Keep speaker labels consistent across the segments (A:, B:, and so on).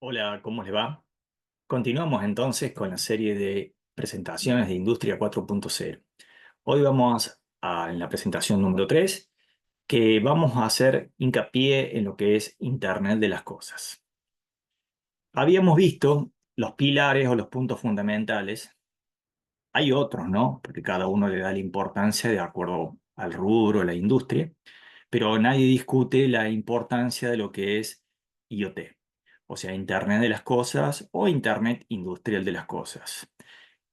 A: Hola, ¿cómo les va? Continuamos entonces con la serie de presentaciones de Industria 4.0. Hoy vamos en la presentación número 3, que vamos a hacer hincapié en lo que es Internet de las cosas. Habíamos visto los pilares o los puntos fundamentales. Hay otros, ¿no? Porque cada uno le da la importancia de acuerdo al rubro, la industria, pero nadie discute la importancia de lo que es IoT, o sea, Internet de las cosas o Internet industrial de las cosas,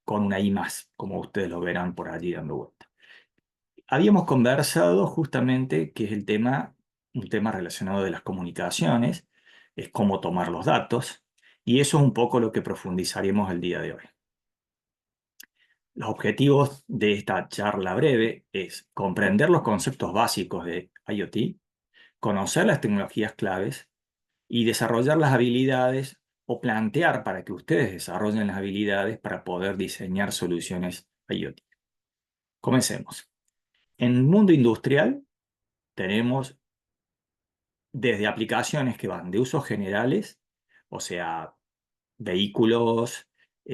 A: con una I más, como ustedes lo verán por allí dando vuelta. Habíamos conversado justamente que es un tema relacionado de las comunicaciones, es cómo tomar los datos, y eso es un poco lo que profundizaremos el día de hoy. Los objetivos de esta charla breve es comprender los conceptos básicos de IoT, conocer las tecnologías claves y desarrollar las habilidades o plantear para que ustedes desarrollen las habilidades para poder diseñar soluciones IoT. Comencemos. En el mundo industrial tenemos desde aplicaciones que van de usos generales, o sea, vehículos,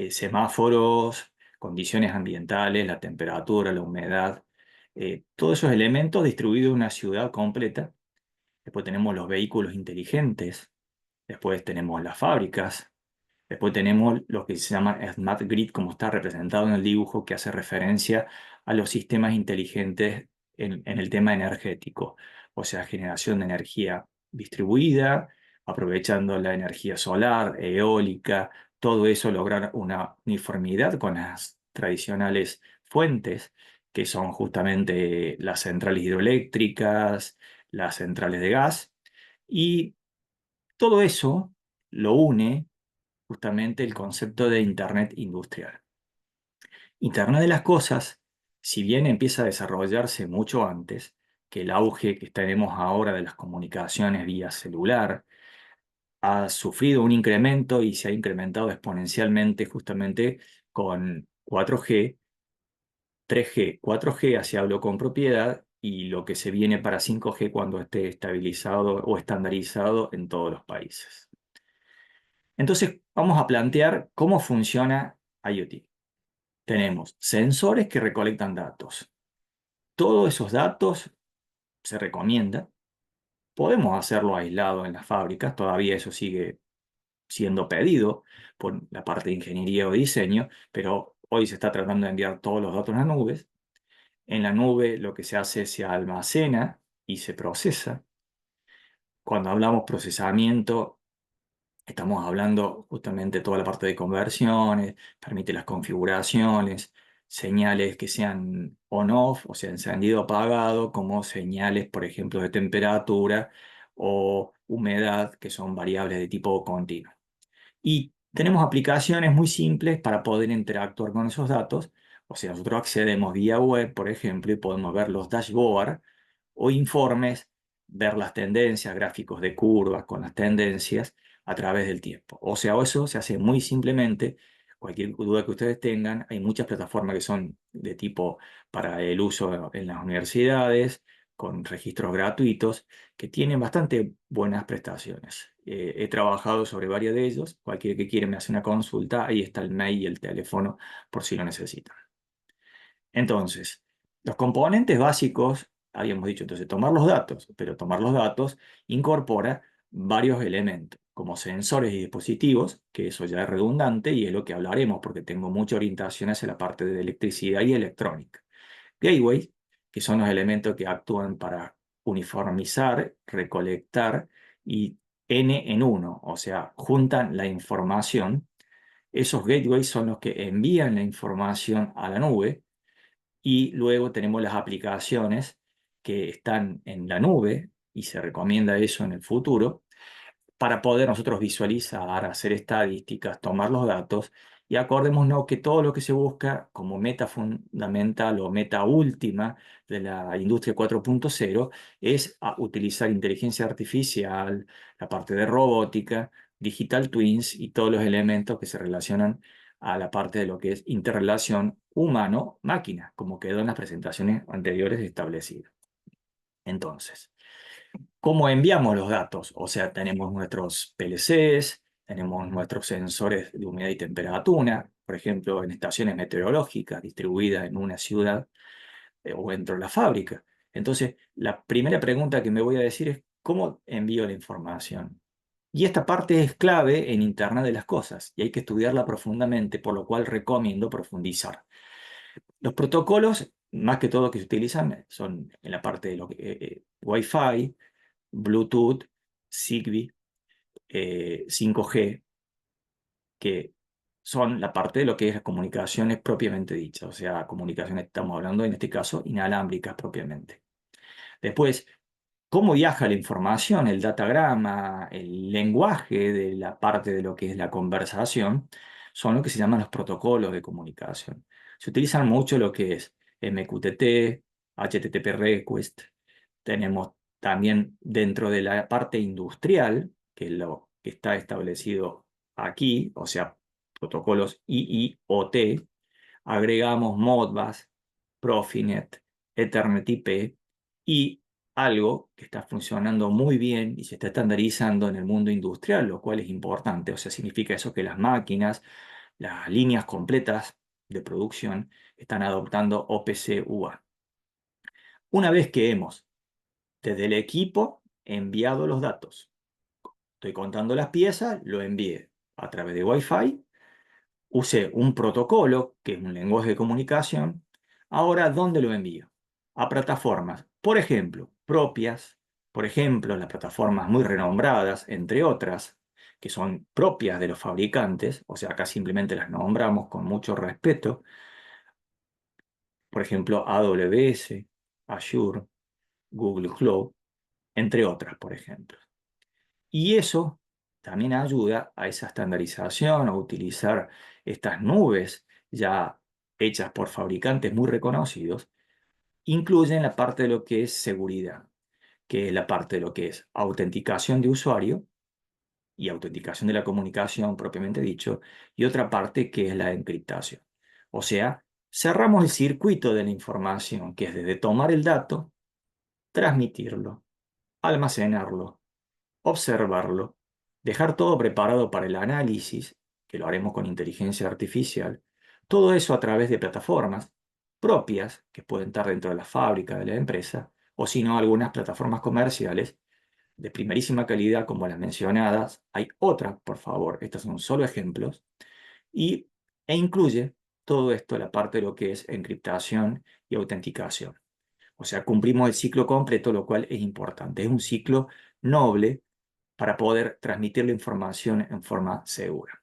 A: semáforos, condiciones ambientales, la temperatura, la humedad, todos esos elementos distribuidos en una ciudad completa. Después tenemos los vehículos inteligentes, después tenemos las fábricas, después tenemos lo que se llama Smart Grid, como está representado en el dibujo, que hace referencia a los sistemas inteligentes en el tema energético, o sea, generación de energía distribuida, aprovechando la energía solar, eólica, todo eso lograr una uniformidad con las tradicionales fuentes, que son justamente las centrales hidroeléctricas, las centrales de gas, y todo eso lo une justamente el concepto de Internet industrial. Internet de las cosas, si bien empieza a desarrollarse mucho antes que el auge que tenemos ahora de las comunicaciones vía celular, ha sufrido un incremento y se ha incrementado exponencialmente justamente con 4G, 3G, 4G, así hablo con propiedad, y lo que se viene para 5G cuando esté estabilizado o estandarizado en todos los países. Entonces, vamos a plantear cómo funciona IoT. Tenemos sensores que recolectan datos. Todos esos datos se recomienda. Podemos hacerlo aislado en las fábricas, todavía eso sigue siendo pedido por la parte de ingeniería o diseño, pero hoy se está tratando de enviar todos los datos en las nubes. En la nube lo que se hace se almacena y se procesa. Cuando hablamos procesamiento, estamos hablando justamente de toda la parte de conversiones, permite las configuraciones, señales que sean on-off, o sea, encendido o apagado, como señales, por ejemplo, de temperatura o humedad, que son variables de tipo continuo. Y tenemos aplicaciones muy simples para poder interactuar con esos datos. O sea, nosotros accedemos vía web, por ejemplo, y podemos ver los dashboards o informes, ver las tendencias, gráficos de curvas con las tendencias a través del tiempo. O sea, eso se hace muy simplemente. Cualquier duda que ustedes tengan, hay muchas plataformas que son de tipo para el uso en las universidades, con registros gratuitos, que tienen bastante buenas prestaciones. He trabajado sobre varios de ellos. Cualquiera que quiera me hace una consulta. Ahí está el mail y el teléfono por si lo necesitan. Entonces, los componentes básicos, habíamos dicho, entonces tomar los datos, pero tomar los datos incorpora varios elementos, como sensores y dispositivos, que eso ya es redundante y es lo que hablaremos porque tengo mucha orientación hacia la parte de electricidad y electrónica. Gateway, que son los elementos que actúan para uniformizar, recolectar y N en uno, o sea, juntan la información. Esos gateways son los que envían la información a la nube y luego tenemos las aplicaciones que están en la nube y se recomienda eso en el futuro para poder nosotros visualizar, hacer estadísticas, tomar los datos y acordémonos que todo lo que se busca como meta fundamental o meta última de la industria 4.0 es utilizar inteligencia artificial, la parte de robótica, digital twins y todos los elementos que se relacionan a la parte de lo que es interrelación humano-máquina, como quedó en las presentaciones anteriores establecidas. Entonces, ¿cómo enviamos los datos? O sea, tenemos nuestros PLCs, tenemos nuestros sensores de humedad y temperatura, por ejemplo, en estaciones meteorológicas distribuidas en una ciudad o dentro de la fábrica. Entonces, la primera pregunta que me voy a decir es, ¿cómo envío la información? Y esta parte es clave en Internet de las cosas y hay que estudiarla profundamente, por lo cual recomiendo profundizar. Los protocolos, más que todo que se utilizan, son en la parte de lo que, Wi-Fi, Bluetooth, Zigbee, 5G, que son la parte de lo que es las comunicaciones propiamente dichas, o sea, comunicaciones, estamos hablando en este caso, inalámbricas propiamente. Después, cómo viaja la información, el datagrama, el lenguaje de la parte de lo que es la conversación, son lo que se llaman los protocolos de comunicación. Se utilizan mucho lo que es MQTT, HTTP request. Tenemos también dentro de la parte industrial, que es lo que está establecido aquí, o sea, protocolos IIoT, agregamos Modbus, Profinet, Ethernet IP y algo que está funcionando muy bien y se está estandarizando en el mundo industrial, lo cual es importante. O sea, significa eso que las máquinas, las líneas completas de producción están adoptando OPC UA. Una vez que hemos, desde el equipo, enviado los datos, estoy contando las piezas, lo envié a través de Wi-Fi. Usé un protocolo, que es un lenguaje de comunicación. Ahora, ¿dónde lo envío? A plataformas, por ejemplo, propias, por ejemplo, las plataformas muy renombradas, entre otras, que son propias de los fabricantes, o sea, acá simplemente las nombramos con mucho respeto, por ejemplo, AWS, Azure, Google Cloud, entre otras, por ejemplo. Y eso también ayuda a esa estandarización, a utilizar estas nubes ya hechas por fabricantes muy reconocidos. Incluyen la parte de lo que es seguridad, que es la parte de lo que es autenticación de usuario y autenticación de la comunicación propiamente dicho, y otra parte que es la encriptación. O sea, cerramos el circuito de la información, que es desde tomar el dato, transmitirlo, almacenarlo, observarlo, dejar todo preparado para el análisis, que lo haremos con inteligencia artificial, todo eso a través de plataformas propias que pueden estar dentro de la fábrica de la empresa, o si no, algunas plataformas comerciales de primerísima calidad como las mencionadas. Hay otras, por favor, estos son solo ejemplos, e incluye todo esto, la parte de lo que es encriptación y autenticación. O sea, cumplimos el ciclo completo, lo cual es importante. Es un ciclo noble para poder transmitir la información en forma segura.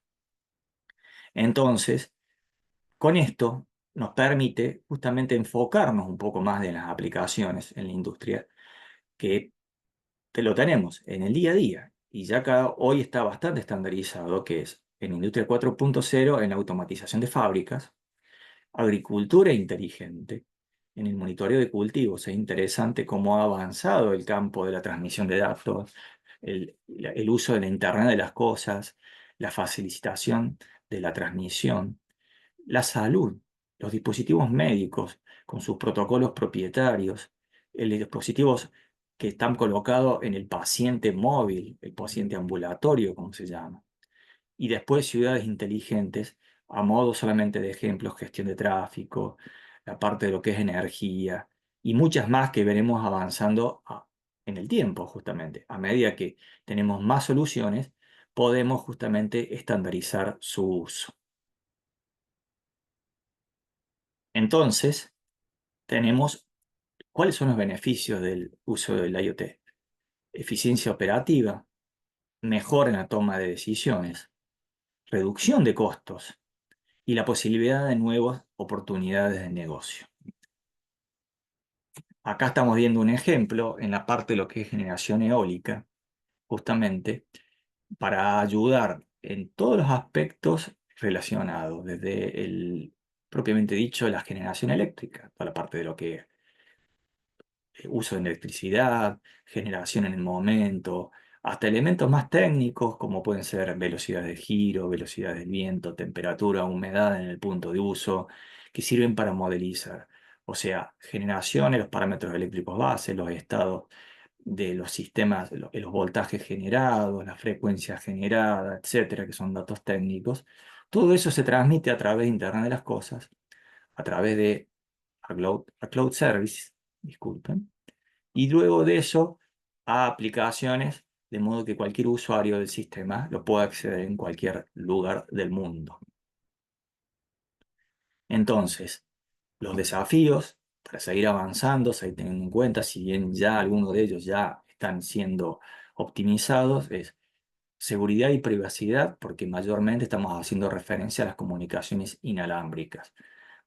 A: Entonces, con esto nos permite justamente enfocarnos un poco más en las aplicaciones en la industria, que te lo tenemos en el día a día. Y ya acá hoy está bastante estandarizado, que es en Industria 4.0, en la automatización de fábricas, agricultura inteligente, en el monitoreo de cultivos. Es interesante cómo ha avanzado el campo de la transmisión de datos, el uso de la Internet de las cosas, la facilitación de la transmisión, la salud, los dispositivos médicos con sus protocolos propietarios, los dispositivos que están colocados en el paciente móvil, el paciente ambulatorio, como se llama. Y después ciudades inteligentes, a modo solamente de ejemplos, gestión de tráfico, la parte de lo que es energía y muchas más que veremos avanzando en el tiempo, justamente. A medida que tenemos más soluciones, podemos justamente estandarizar su uso. Entonces, tenemos cuáles son los beneficios del uso del IoT. Eficiencia operativa, mejora en la toma de decisiones, reducción de costos y la posibilidad de nuevas oportunidades de negocio. Acá estamos viendo un ejemplo en la parte de lo que es generación eólica, justamente para ayudar en todos los aspectos relacionados, desde el propiamente dicho, la generación eléctrica, toda la parte de lo que es uso de electricidad, generación en el momento, hasta elementos más técnicos como pueden ser velocidad de giro, velocidad del viento, temperatura, humedad en el punto de uso, que sirven para modelizar. O sea, generación en los parámetros eléctricos base, los estados de los sistemas, los voltajes generados, la frecuencia generada, etcétera, que son datos técnicos. Todo eso se transmite a través de Internet de las Cosas, a través de a cloud service, disculpen, y luego de eso a aplicaciones, de modo que cualquier usuario del sistema lo pueda acceder en cualquier lugar del mundo. Entonces, los desafíos para seguir avanzando, seguir teniendo en cuenta, si bien ya algunos de ellos ya están siendo optimizados, es seguridad y privacidad, porque mayormente estamos haciendo referencia a las comunicaciones inalámbricas.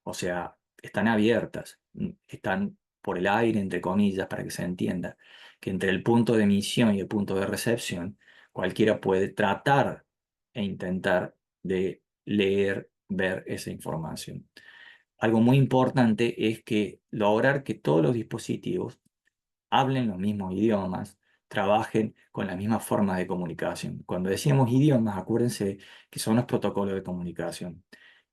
A: O sea, están abiertas, están por el aire, entre comillas, para que se entienda que entre el punto de emisión y el punto de recepción, cualquiera puede tratar e intentar de leer, ver esa información. Algo muy importante es que lograr que todos los dispositivos hablen los mismos idiomas, trabajen con la misma forma de comunicación. Cuando decimos idiomas, acuérdense que son los protocolos de comunicación.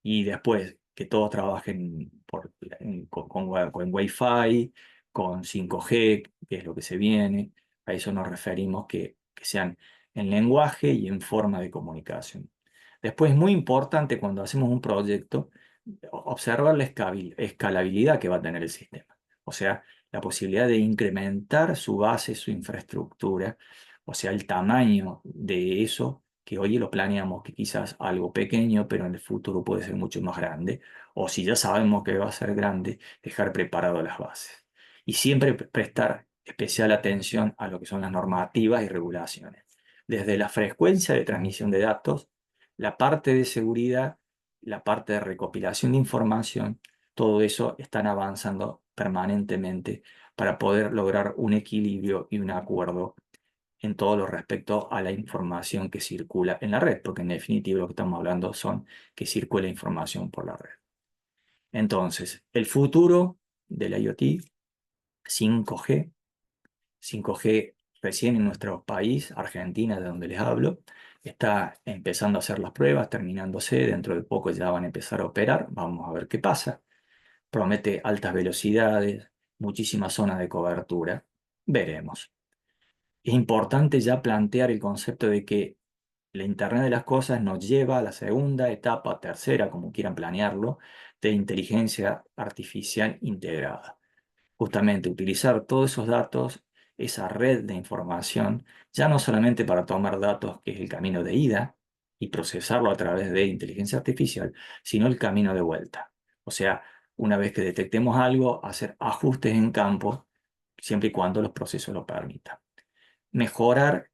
A: Y después que todos trabajen con Wi-Fi, con 5G, que es lo que se viene. A eso nos referimos que sean en lenguaje y en forma de comunicación. Después, muy importante cuando hacemos un proyecto, observar la escalabilidad que va a tener el sistema. O sea, la posibilidad de incrementar su base, su infraestructura, o sea, el tamaño de eso, que hoy lo planeamos que quizás algo pequeño, pero en el futuro puede ser mucho más grande, o si ya sabemos que va a ser grande, dejar preparado las bases. Y siempre prestar especial atención a lo que son las normativas y regulaciones. Desde la frecuencia de transmisión de datos, la parte de seguridad, la parte de recopilación de información, todo eso están avanzando permanentemente para poder lograr un equilibrio y un acuerdo en todo lo respecto a la información que circula en la red, porque en definitiva lo que estamos hablando son que circula información por la red. Entonces, el futuro del IoT, 5G, 5G recién en nuestro país, Argentina, de donde les hablo, está empezando a hacer las pruebas, terminándose, dentro de poco ya van a empezar a operar, vamos a ver qué pasa. Promete altas velocidades, muchísimas zonas de cobertura, veremos. Es importante ya plantear el concepto de que la Internet de las Cosas nos lleva a la segunda etapa, tercera, como quieran planearlo, de inteligencia artificial integrada. Justamente utilizar todos esos datos, esa red de información, ya no solamente para tomar datos, que es el camino de ida, y procesarlo a través de inteligencia artificial, sino el camino de vuelta. O sea, una vez que detectemos algo, hacer ajustes en campo, siempre y cuando los procesos lo permitan. Mejorar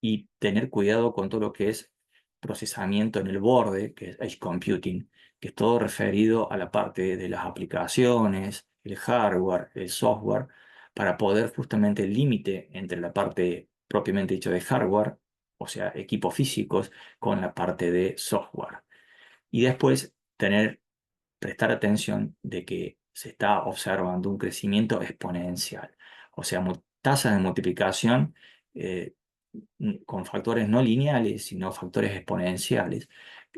A: y tener cuidado con todo lo que es procesamiento en el borde, que es edge computing, que es todo referido a la parte de las aplicaciones, el hardware, el software, para poder justamente el límite entre la parte propiamente dicho de hardware, o sea, equipos físicos, con la parte de software. Y después prestar atención de que se está observando un crecimiento exponencial, o sea, tasas de multiplicación eh, con factores no lineales, sino factores exponenciales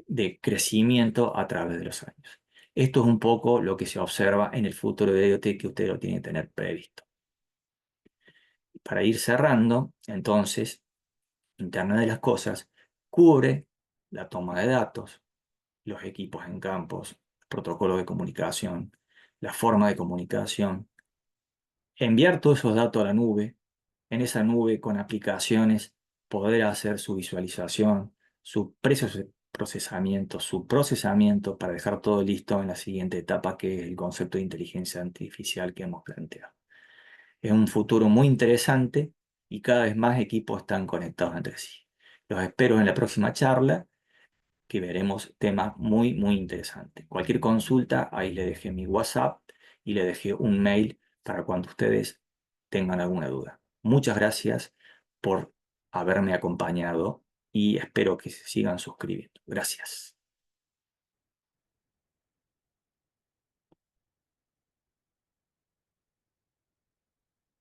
A: de crecimiento a través de los años. Esto es un poco lo que se observa en el futuro de IoT que usted lo tiene que tener previsto. Para ir cerrando, entonces, Internet de las Cosas cubre la toma de datos, los equipos en campos, protocolos de comunicación, la forma de comunicación, enviar todos esos datos a la nube, en esa nube con aplicaciones, poder hacer su visualización, procesamiento, su procesamiento para dejar todo listo en la siguiente etapa, que es el concepto de inteligencia artificial que hemos planteado. Es un futuro muy interesante y cada vez más equipos están conectados entre sí. Los espero en la próxima charla, que veremos temas muy, muy interesantes. Cualquier consulta, ahí le dejé mi WhatsApp y le dejé un mail para cuando ustedes tengan alguna duda. Muchas gracias por haberme acompañado y espero que se sigan suscribiendo. Gracias.